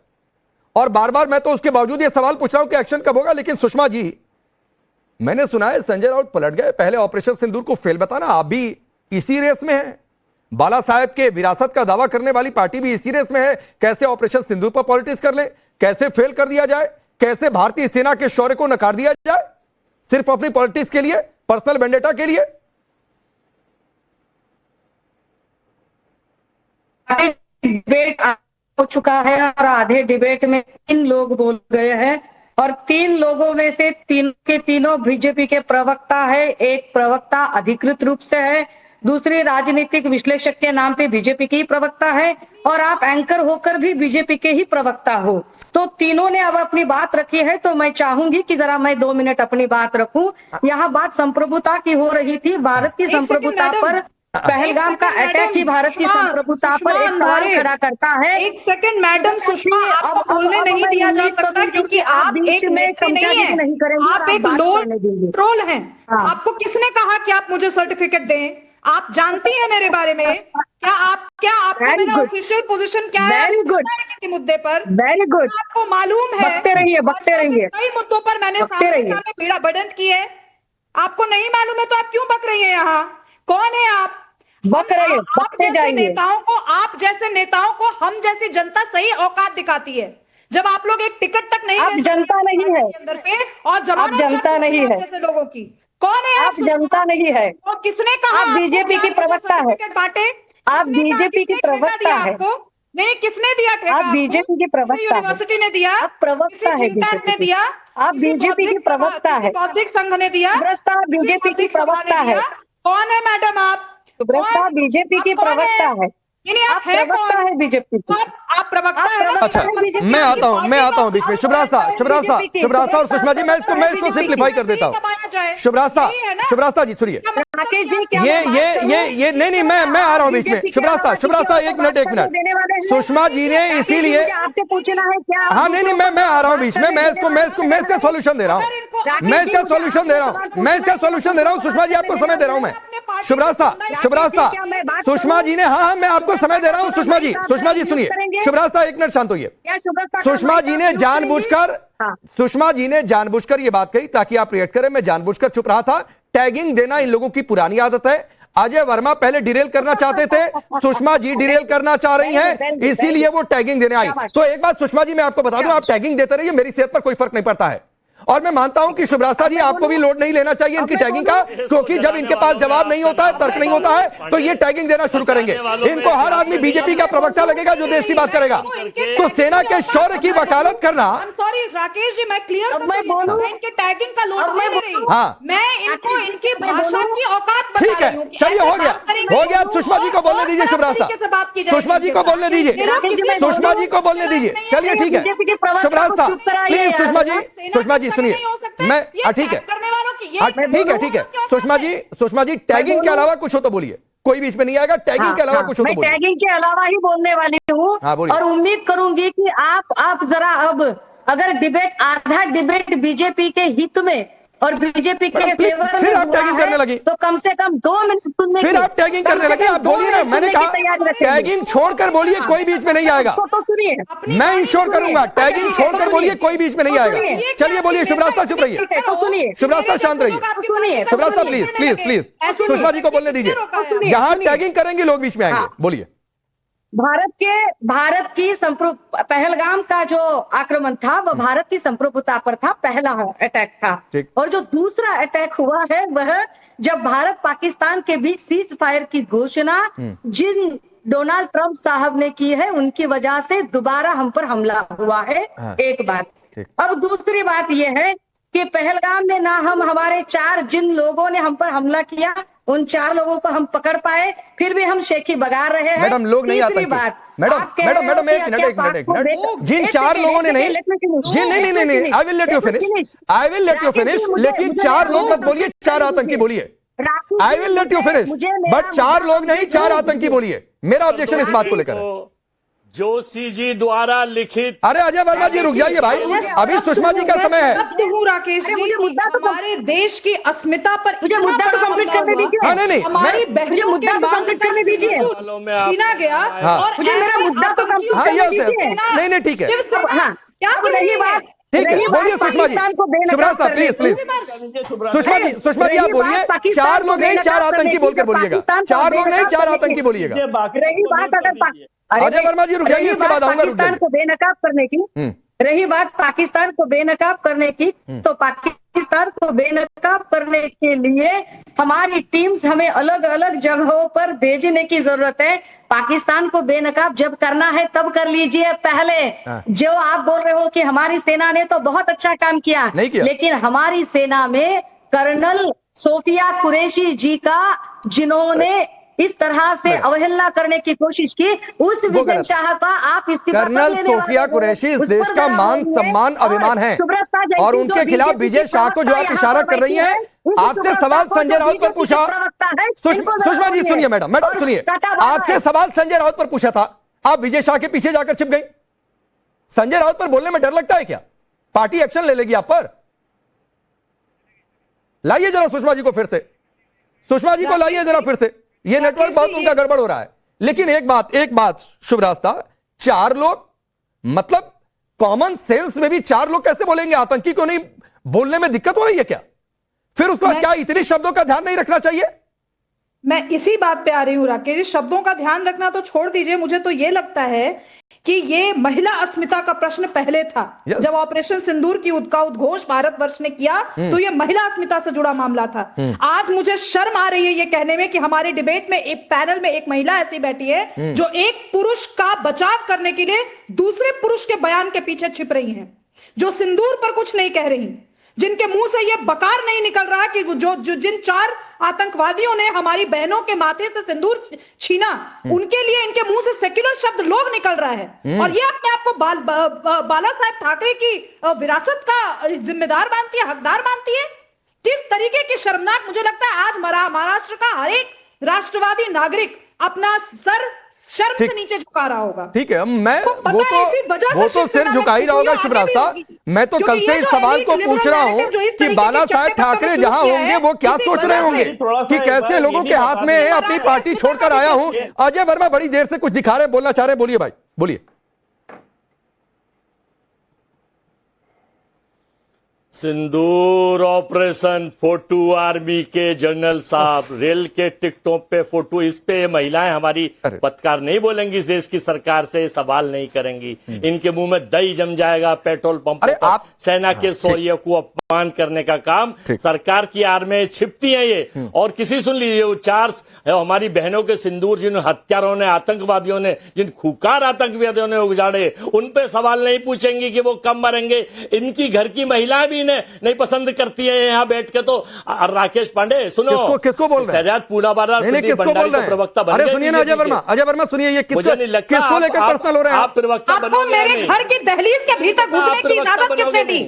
और बार बार मैं तो उसके बावजूद ये सवाल पूछ रहा हूं कि एक्शन कब होगा। लेकिन सुषमा जी, मैंने सुना है संजय राउत पलट गए, पहले ऑपरेशन सिंदूर को फेल बताना, आप भी इसी रेस में हैं। बाला साहेब के विरासत का दावा करने वाली पार्टी भी इसी रेस में है, कैसे ऑपरेशन सिंदूर पर पॉलिटिक्स कर ले, कैसे फेल कर दिया जाए, कैसे भारतीय सेना के शौर्य को नकार दिया जाए, सिर्फ अपनी पॉलिटिक्स के लिए, पर्सनल वेंडेटा के लिए। डिबेट हो चुका है और आधे डिबेट में 3 लोग बोल गए हैं और 3 लोगों में से 3 के तीनों बीजेपी के प्रवक्ता है। एक प्रवक्ता अधिकृत रूप से है, दूसरी राजनीतिक विश्लेषक के नाम पे बीजेपी की ही प्रवक्ता है और आप एंकर होकर भी बीजेपी के ही प्रवक्ता हो। तो तीनों ने अब अपनी बात रखी है, तो मैं चाहूंगी कि जरा मैं 2 मिनट अपनी बात रखूं। यहाँ बात संप्रभुता की हो रही थी, भारत की संप्रभुता पर पहलगाम का अटैक ही भारत की संप्रभुता पर एक सवाल खड़ा करता है। 1 सेकंड मैडम सुषमा, आपको बोलने नहीं दिया जा सकता क्योंकि आप एक नेत्री नहीं है, आप एक ट्रोल हैं। आपको किसने कहा कि आप मुझे सर्टिफिकेट दें? आप जानती हैं मेरे बारे में? आपको मेरा ऑफिशियल पोजीशन क्या है किसी मुद्दे पर? वेरी गुड, आपको मालूम है? बकते रहिए। कई मुद्दों पर मैंने सामने पीड़ा बढ़त की है, आपको नहीं मालूम है तो आप क्यों बक रही है? यहाँ कौन है आप? आप जैसे नेताओं को हम जैसी जनता सही औकात दिखाती है। जब आप लोग एक टिकट तक नहीं, आप जनता नहीं है अंदर से और जमानत जनता नहीं है जैसे लोगों की। कौन है आप? जनता नहीं है। और किसने कहा आप बीजेपी की प्रवक्ता है? बांटे आप बीजेपी की प्रवक्ता है? नहीं, किसने दिया ठेका? आप बीजेपी की प्रवक्ता यूनिवर्सिटी ने दिया? आप प्रवक्ता है बीजेपी ने दिया? आप बीजेपी की प्रवक्ता है? बौद्धिक संघ ने दिया? आप बीजेपी की प्रवक्ता है? कौन है मैडम आप? सुब्रता बीजेपी की प्रवक्ता है? आप प्रवक्ता है बीजेपी की? आप प्रवक्ता है? अच्छा, मैं आता हूं बीच में। शुभरास्ता और सुषमा जी, मैं इसको सिंप्लीफाई कर देता हूं। शुभरास्ता जी सुनिए, ये नहीं, मैं आ रहा हूं बीच में। शुभरास्ता एक मिनट। सुषमा जी ने इसीलिए आपसे पूछना है क्या? हाँ, नहीं, मैं आ रहा हूं बीच में। मैं इसका सॉल्यूशन दे रहा हूं। मैं इसका सॉल्यूशन दे रहा हूं। सुषमा जी, आपको समय दे रहा हूं मैं। शुभरास्ता सुषमा जी ने, हाँ, मैं आपको समय दे रहा हूं। सुषमा जी सुनिए। शुभरास्ता एक मिनट शांत होइए। सुषमा जी ने जानबूझकर ये बात कही ताकि आप रिएक्ट करें। मैं जानबूझकर चुप रहा था। टैगिंग देना इन लोगों की पुरानी आदत है। अजय वर्मा पहले डिरेल करना चाहते थे, सुषमा जी डिरेल करना चाह रही हैं, इसीलिए वो टैगिंग देने आई। तो एक बात सुषमा जी मैं आपको बता दूं, आप टैगिंग देते रहिए, मेरी सेहत पर कोई फर्क नहीं पड़ता है। और मैं मानता हूं कि शुभरास्ता जी आपको भी लोड नहीं लेना चाहिए इनकी टैगिंग का, क्योंकि जब इनके पास जवाब नहीं होता है, तर्क नहीं होता है, तो ये टैगिंग देना शुरू करेंगे। इनको हर आदमी बीजेपी का प्रवक्ता लगेगा जो देश की बात करेगा। तो सेना के शौर्य की वकालत करना। सॉरी राकेश जी, मैं क्लियर इनके टैगिंग का लोड नहीं ले रही हूं। हाँ, मैं इनको इनकी भाषा की औकात बता ठीक है, चलिए हो गया। सुषमा जी को बोलने दीजिए। शुभरास्ता सुषमा जी को बोलने दीजिए। चलिए ठीक है। शुभरास्ता प्लीज। सुषमा जी सुनिए, मैं ठीक है। सुषमा जी टैगिंग के अलावा कुछ हो तो बोलिए, कोई बीच में नहीं आएगा। टैगिंग के अलावा कुछ हो तो बोलिए। टैगिंग के अलावा ही बोलने वाली हूँ और उम्मीद करूंगी कि आप जरा अब अगर आधा डिबेट बीजेपी के हित में और बीजेपी के फेवर में फिर आप टैगिंग करने लगी, तो कम से कम 2 मिनट सुनने। फिर आप टैगिंग करने लगे। आप बोलिए ना, मैंने कहा टैगिंग छोड़कर बोलिए, कोई बीच में नहीं आएगा। तो सुनिए, मैं इंश्योर करूंगा, टैगिंग छोड़कर बोलिए, कोई बीच में नहीं आएगा। चलिए बोलिए। शुभरास्ता चुप रहिए, शुभरास्ता शांत रहिए। शुभरास्ता प्लीज सुषमा जी को बोलने दीजिए। जहां टैगिंग करेंगे लोग बीच में आएंगे। बोलिए। भारत की पहलगाम का जो आक्रमण था वो भारत की संप्रभुता पर था, पहला अटैक था। और जो दूसरा अटैक हुआ है वह जब भारत पाकिस्तान के बीच सीज फायर की घोषणा जिन डोनाल्ड ट्रंप साहब ने की है, उनकी वजह से दोबारा हम पर हमला हुआ है। एक बात। अब दूसरी बात यह है कि पहलगाम में ना हमारे जिन लोगों ने हम पर हमला किया, उन 4 लोगों को हम पकड़ पाए, फिर भी हम शेखी बगा रहे हैं। मैडम, लोग नहीं आते। मैडम एक मिनट। जिन 4 लोगों ने नहीं, I will let you finish. लेकिन 4 लोग मत बोलिए, 4 आतंकी बोलिए। I will let you finish, but 4 लोग नहीं, 4 आतंकी बोलिए। मेरा ऑब्जेक्शन इस बात को लेकर है। जोशी जी द्वारा लिखित। अरे अजय वर्मा जी रुक जाइए भाई, अभी सुषमा जी का समय है। राकेश जी, हमारे देश की अस्मिता पर मुझे मुद्दा तो कंप्लीट करने दीजिए। हाँ, नहीं, हमारी बहनों के कंप्लीट करने दीजिए। छीना गया और मुझे मेरा मुद्दा तो कंप्लीट करने दीजिए। नहीं ठीक है, क्या रही बात, ठीक है, बोलिए सुषमा जी। शुभरास्ता प्लीज। सुषमा जी आप बोलिए। 4 लोग नहीं, 4 आतंकी बोलकर बोलिएगा। 4 लोग नहीं, 4 आतंकी बोलिएगा। रही बात अजय वर्मा जी रुक जाइए, इसके बाद आऊंगा। पाकिस्तान को बेनकाब करने की, रही बात पाकिस्तान को बेनकाब करने की, तो पाकिस्तान पाकिस्तान को बेनकाब करने के लिए हमारी टीम्स हमें अलग अलग जगहों पर भेजने की जरूरत है। पाकिस्तान को बेनकाब जब करना है तब कर लीजिए। पहले जो आप बोल रहे हो कि हमारी सेना ने तो बहुत अच्छा काम किया, लेकिन हमारी सेना में कर्नल सोफिया कुरैशी जी का जिन्होंने इस तरह से अवहेलना करने की कोशिश की, उस विजय शाह का आप इस्तीफा कर्नल सोफिया कुरैशी इस देश का मान सम्मान अभिमान है और उनके खिलाफ विजय शाह को जो आप इशारा कर रही हैं, आपसे सवाल संजय राउत पर पूछा। सुषमा जी सुनिए, मैडम सुनिए, आपसे सवाल संजय राउत पर पूछा था, आप विजय शाह के पीछे जाकर छिप गई। संजय राउत पर बोलने में डर लगता है क्या? पार्टी एक्शन ले लेगी आप पर? लाइए जरा सुषमा जी को फिर से, सुषमा जी को लाइए जरा फिर से। ये नेटवर्क बहुत उनका गड़बड़ हो रहा है। लेकिन एक बात शुभ रास्ता, 4 लोग मतलब कॉमन सेंस में भी 4 लोग कैसे बोलेंगे? आतंकी को नहीं बोलने में दिक्कत हो रही है क्या? फिर उसके बाद क्या इतने शब्दों का ध्यान नहीं रखना चाहिए? मैं इसी बात पे आ रही हूं राकेश जी, शब्दों का ध्यान रखना तो छोड़ दीजिए। मुझे तो ये लगता है कि ये महिला अस्मिता का प्रश्न पहले था। जब ऑपरेशन सिंदूर का उद्घोष भारतवर्ष ने किया तो ये महिला अस्मिता से जुड़ा मामला था। आज मुझे शर्म आ रही है ये कहने में कि हमारे डिबेट में एक पैनल में एक महिला ऐसी बैठी है जो एक पुरुष का बचाव करने के लिए दूसरे पुरुष के बयान के पीछे छिप रही हैं, जो सिंदूर पर कुछ नहीं कह रही, जिनके मुंह से ये बकार नहीं निकल रहा कि जो जिन 4 आतंकवादियों ने हमारी बहनों के माथे से सिंदूर छीना, उनके लिए इनके मुंह से सेक्युलर शब्द लोग निकल रहा है और ये अपने आप को बाला साहेब ठाकरे की विरासत का जिम्मेदार मानती है, हकदार मानती है। किस तरीके की शर्मनाक, मुझे लगता है आज महाराष्ट्र का हर एक राष्ट्रवादी नागरिक अपना सर शर्म से नीचे झुका रहा होगा। ठीक है, मैं वो तो सिर झुका ही रहा होगा शुभ रास्ता। मैं तो कल से इस सवाल को पूछ रहा हूं कि बाला साहेब ठाकरे जहां होंगे वो क्या सोच रहे होंगे कि कैसे लोगों के हाथ में अपनी पार्टी छोड़कर आया हूं। अजय वर्मा बड़ी देर से कुछ दिखा रहे, बोलना चाह रहे, बोलिए भाई बोलिए। सिंदूर ऑपरेशन, फोटो आर्मी के जनरल साहब, रेल के टिकटों पे फोटो, इस पे महिलाएं हमारी पत्रकार नहीं बोलेंगी, इस देश की सरकार से सवाल नहीं करेंगी, इनके मुंह में दही जम जाएगा। पेट्रोल पंप पर सेना के शौर्य को अपमान करने का काम सरकार की आड़ में छिपती है ये। और किसी सुन लीजिए, वो 4 हमारी बहनों के सिंदूर जिन हत्यारों ने, आतंकवादियों ने, जिन खुकार आतंकवादियों ने उजाड़े, उन पे सवाल नहीं पूछेंगी कि वो कब मरेंगे। इनकी घर की महिलाएं भी नहीं पसंद करती है यहाँ बैठ के। तो राकेश पांडे सुनो, किसको बोल रहे हैं? शहजाद पूनावाला प्रवक्ता बन गए। सुनिए ना अजय वर्मा सुनिए, ये किसको लेकर पर्सनल हो रहे हैं? आप प्रवक्ता आपको मेरे घर की दहलीज के भीतर घुसने की इजाजत किसने दी?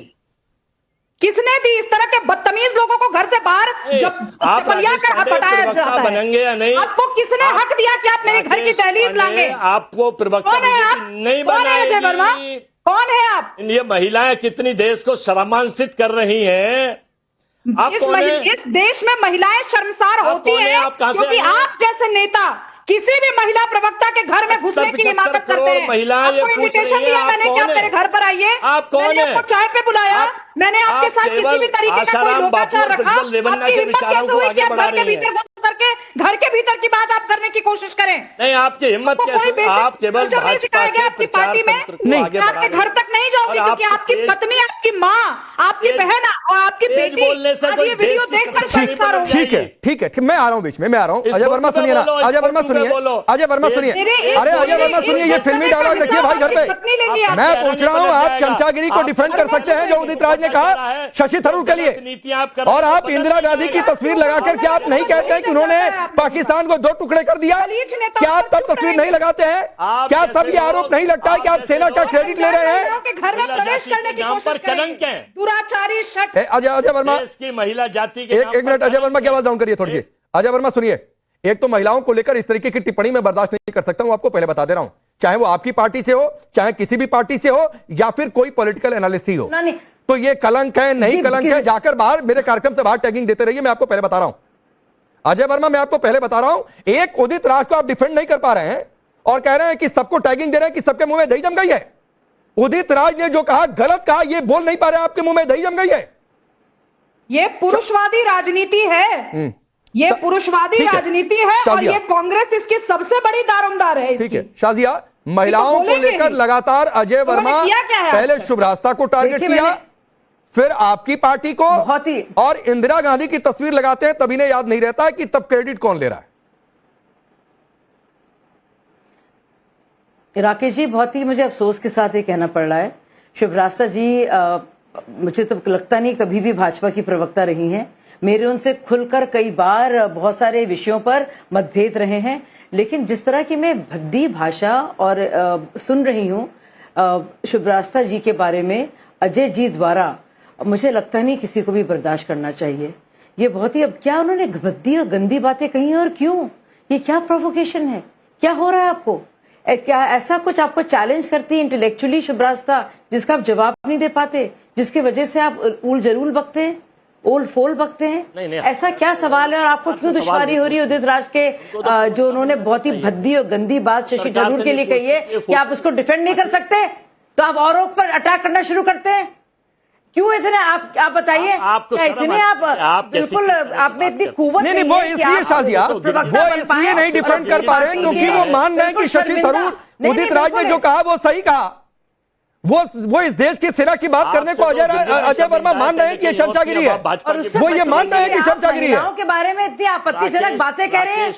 किसने दी? इस तरह के बदतमीज लोगों को घर से बाहर जब चपलिया कर हटाया जाता है, बनेंगे या नहीं? आपको किसने हक दिया कि आप मेरे घर की दहलीज लाएंगे? आपको प्रवक्ता नहीं बना अजय वर्मा? कौन है आप? ये महिलाएं कितनी देश को शर्मांकित कर रही हैं। इस देश में महिलाएं शर्मसार होती हैं क्योंकि आप जैसे नेता किसी भी महिला प्रवक्ता के घर में घुसने की हिमाकत करते हैं। आपको इन्विटेशन दिया मैंने कि आप मेरे घर पर आइए, मैंने आपको चाय पे बुलाया, मैंने आपके साथ किसी भी तरीके का कोई लोकाचार रखा? आपकी हिम्मत कैसे हुई कि आप घर के भीतर घुस करके घर के भीतर की बात आप करने की कोशिश करें? नहीं, आपकी हिम्मत कैसे? आप केवल सिखाया गया आपकी पार्टी में नहीं, आपके घर तक नहीं जाऊंगी क्योंकि आपकी पत्नी, आपकी माँ, आपकी बहन और आपकी बेटी ये वीडियो देखकर परेशान होंगे। ठीक है, मैं आ रहा हूँ बीच में, मैं आ रहा हूँ। अजय वर्मा सुनिए ना, अजय वर्मा सुनिए, अजय वर्मा सुनिए, अरे अजय वर्मा सुनिए, ये फिल्मी डायलॉग रखिए भाई घर पे। मैं पूछ रहा हूँ, आप चमचागिरी को डिफेंड कर सकते हैं जो उदित राज ने कहा शशि थरूर के लिए, और आप इंदिरा गांधी की तस्वीर लगाकर क्या आप नहीं कहते हैं कि उन्होंने पाकिस्तान को 2 टुकड़े कर दिया? क्या आप तब तस्वीर नहीं लगाते हैं? क्या तब ये आरोप नहीं लगता है कि आप सेना का क्रेडिट ले रहे हैं? घर में प्रवेश करने की कोशिश करें, दुराचारी शट। अजय वर्मा की महिला जाति के एक मिनट, अजय वर्मा की आवाज डाउन करिए थोड़ी सी। अजय वर्मा सुनिए, एक तो महिलाओं को लेकर इस तरीके की टिप्पणी मैं बर्दाश्त नहीं कर सकता हूं, आपको पहले बता दे रहा हूं, चाहे वो आपकी पार्टी से हो, चाहे किसी भी पार्टी से हो, या फिर कोई पॉलिटिकल एनालिस्ट ही हो। तो ये कलंक है, नहीं कलंक है, जाकर बाहर मेरे कार्यक्रम से बाहर टैगिंग देते रहिए। मैं आपको पहले बता रहा हूं अजय वर्मा, मैं आपको पहले बता रहा हूं, एक उदित राज को आप डिफेंड नहीं कर पा रहे हैं और कह रहे हैं कि सबको टैगिंग दे रहे हैं कि सबके मुंह में दही जम गई है। उदित राज ने जो कहा गलत कहा, ये बोल नहीं पा रहे, आपके मुंह में दही जम गई है। ये पुरुषवादी राजनीति है, ये पुरुषवादी राजनीति है और ये कांग्रेस इसकी सबसे बड़ी दारोमदार है। ठीक है शाजिया, महिलाओं को लेकर लगातार अजय वर्मा पहले शुभ रास्ता को टारगेट किया, फिर आपकी पार्टी को बहुत ही और इंदिरा गांधी की तस्वीर लगाते हैं, तभी ने याद नहीं रहता है कि तब क्रेडिट कौन ले रहा है। राकेश जी, बहुत ही मुझे अफसोस के साथ ये कहना पड़ रहा है, शिवराज जी मुझे तो लगता नहीं कभी भी भाजपा की प्रवक्ता रही हैं। मेरे उनसे खुलकर कई बार बहुत सारे विषयों पर मतभेद रहे हैं, लेकिन जिस तरह की मैं भद्दी भाषा और सुन रही हूँ शिवराज जी के बारे में अजय जी द्वारा, मुझे लगता नहीं किसी को भी बर्दाश्त करना चाहिए। ये बहुत ही, अब क्या उन्होंने भद्दी और गंदी बातें कही और क्यों? ये क्या प्रोवोकेशन है? क्या हो रहा है आपको? क्या ऐसा कुछ आपको चैलेंज करती है इंटेलेक्चुअली शिवराज जिसका आप जवाब नहीं दे पाते, जिसकी वजह से आप उल जरूल बकते हैं, ओल फोल बकते हैं? नहीं, ऐसा क्या सवाल है और आपको क्यों दुश्वारी हो रही है उदित राज के जो उन्होंने बहुत ही भद्दी और गंदी बात शशि थरूर के लिए कही है कि आप उसको डिफेंड नहीं कर सकते, तो आप औरों पर अटैक करना शुरू करते हैं? क्यों इतने आप बताइए, इतने आप बिल्कुल आप में इतनी कुव्वत नहीं, वो इसलिए शाजिया वो इसलिए नहीं डिफेंड कर पा रहे हैं क्योंकि वो मान रहे हैं कि शशि थरूर, उदित राज ने जो कहा वो सही कहा। वो इस देश की सेना की बात करने को अजय वर्मा मान रहे हैं कि ये चमचागिरी है, वो ये मान रहे हैं कि चमचागिरी है। के बारे में इतनी आपत्तिजनक बातें कह रहे हैं।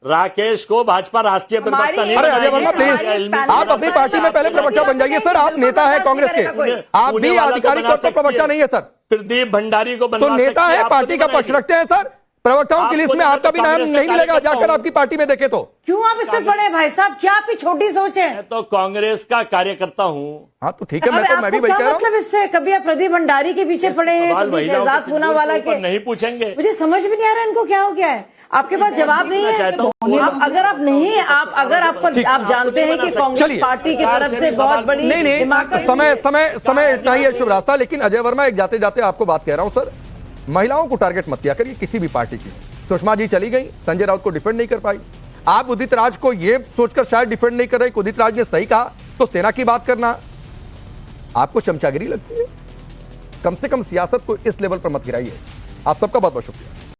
राकेश को भाजपा राष्ट्रीय प्रवक्ता नहीं। अरे अजय वर्मा प्लीज, आप अपनी पार्टी में पहले प्रवक्ता बन जाइए सर। आप नेता है कांग्रेस के, आप भी आधिकारिक तौर पर प्रवक्ता नहीं है सर। प्रदीप भंडारी को तो नेता है, पार्टी का पक्ष रखते हैं सर। प्रवक्ताओं की लिस्ट में आपका भी नाम नहीं मिलेगा, जाकर आपकी पार्टी में देखे तो। क्यों आप इसमें पड़े भाई साहब? क्या आपकी छोटी सोच है? तो कांग्रेस का कार्यकर्ता हूँ। हाँ तो ठीक है, मैं भी वही कह रहा हूँ। मतलब इससे कभी आप प्रदीप भंडारी के पीछे पड़े हैं, शहजाद पूनावाला के नहीं पूछेंगे? मुझे समझ भी नहीं आ रहा इनको क्या हो गया है। आपके पास जवाब नहीं है। अगर आप नहीं, आप जानते हैं कि कांग्रेस पार्टी की तरफ से बहुत बड़ी नहीं समय इतना ही है शिवराज, लेकिन अजय वर्मा एक जाते जाते आपको बात कह रहा हूं सर, महिलाओं को टारगेट मत किया करिए किसी भी पार्टी की। सुषमा जी चली गई, संजय राउत को डिफेंड नहीं कर पाई। आप उदित राज को यह सोचकर शायद डिफेंड नहीं कर रहे कि उदित राज ने सही कहा, तो सेना की बात करना आपको चमचागिरी लगती है। कम से कम सियासत को इस लेवल पर मत गिराइए। आप सबका बहुत बहुत शुक्रिया।